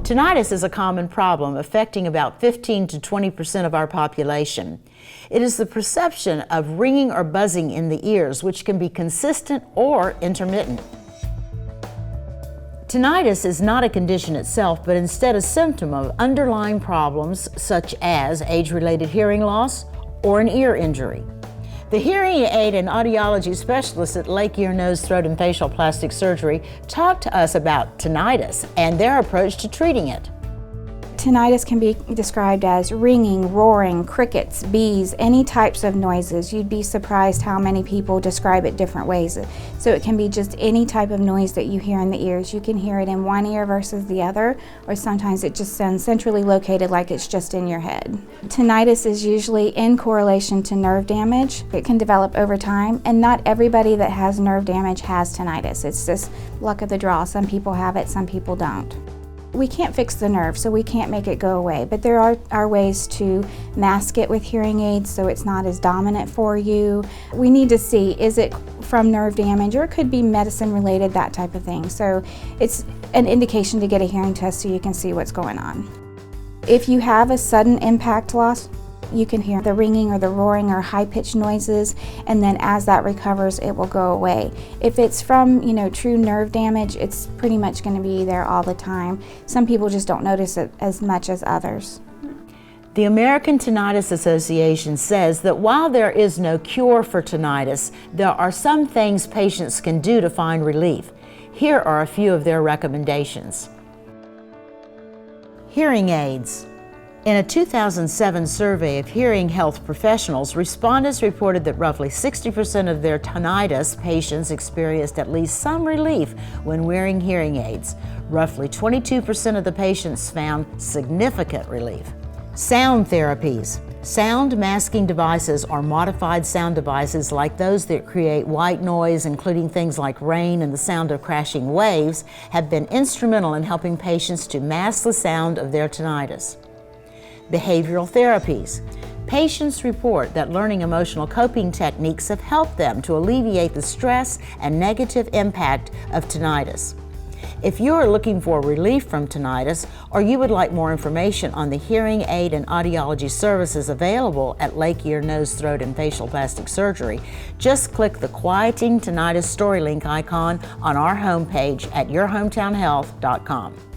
Tinnitus is a common problem affecting about 15 to 20% of our population. It is the perception of ringing or buzzing in the ears, which can be consistent or intermittent. Tinnitus is not a condition itself, but instead a symptom of underlying problems such as age-related hearing loss or an ear injury. The hearing aid and audiology specialists at Lake, Ear, Nose, Throat, and Facial Plastic Surgery talked to us about tinnitus and their approach to treating it. Tinnitus can be described as ringing, roaring, crickets, bees, any types of noises. You'd be surprised how many people describe it different ways. So it can be just any type of noise that you hear in the ears. You can hear it in one ear versus the other, or sometimes it just sounds centrally located like it's just in your head. Tinnitus is usually in correlation to nerve damage. It can develop over time, and not everybody that has nerve damage has tinnitus. It's just luck of the draw. Some people have it, some people don't. We can't fix the nerve, so we can't make it go away, but there are ways to mask it with hearing aids so it's not as dominant for you. We need to see, is it from nerve damage, or it could be medicine related, that type of thing. So it's an indication to get a hearing test so you can see what's going on. If you have a sudden impact loss, you can hear the ringing or the roaring or high-pitched noises, and then as that recovers, it will go away. If it's from, true nerve damage, it's pretty much going to be there all the time. Some people just don't notice it as much as others. The American Tinnitus Association says that while there is no cure for tinnitus, there are some things patients can do to find relief. Here are a few of their recommendations. Hearing aids. In a 2007 survey of hearing health professionals, respondents reported that roughly 60% of their tinnitus patients experienced at least some relief when wearing hearing aids. Roughly 22% of the patients found significant relief. Sound therapies. Sound masking devices or modified sound devices like those that create white noise, including things like rain and the sound of crashing waves, have been instrumental in helping patients to mask the sound of their tinnitus. Behavioral therapies. Patients report that learning emotional coping techniques have helped them to alleviate the stress and negative impact of tinnitus. If you are looking for relief from tinnitus, or you would like more information on the hearing aid and audiology services available at Lake, Ear, Nose, Throat, and Facial Plastic Surgery, just click the Quieting Tinnitus Story link icon on our homepage at yourhometownhealth.com.